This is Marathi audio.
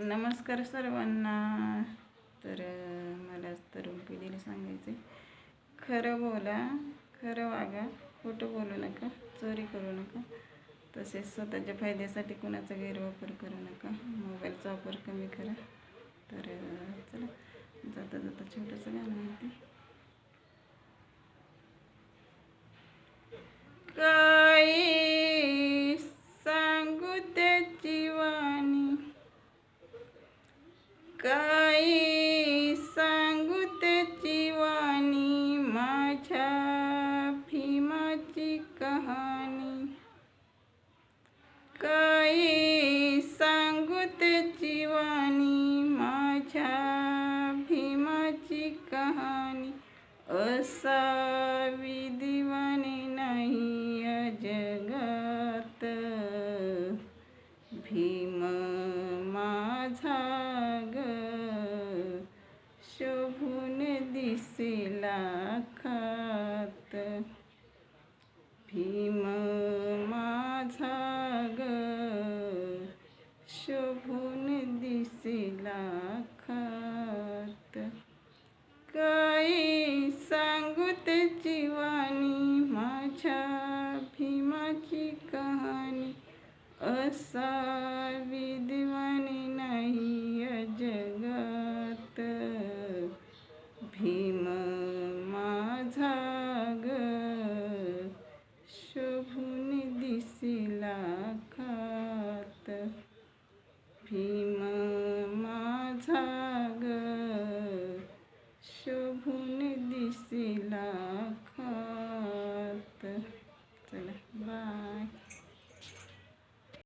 नमस्कार सर्वांना. तर मला तरुण पिढीला सांगायचे, खरं बोला, खरं वागा, खोटं बोलू नका, चोरी करू नका, तसेच स्वतःच्या फायद्यासाठी कुणाचा गैरवापर करू नका, मोबाईलचा वापर कमी करा. तर चला जाता जाता छोटंसं गाणं म्हणते. काही सांगू त्याची वाणी, काही सांगू त्याची वाणी, माझ्या भीमाची कहाणी. काही सांगू त्याची वाणी, माझ्या भीमाची कहाणी. असावी दिवाणी नाही या जगात, भीम माझा ग शोभून दिसेला खात. भीम माझा ग शोभून दिसेला खात. काही सांगू त्याची वाणी, माझ्या भीमाची कहाणी. असावी दिवाणी नाही या जगात, भीम माझा ग शोभून दिसेला खात. भीम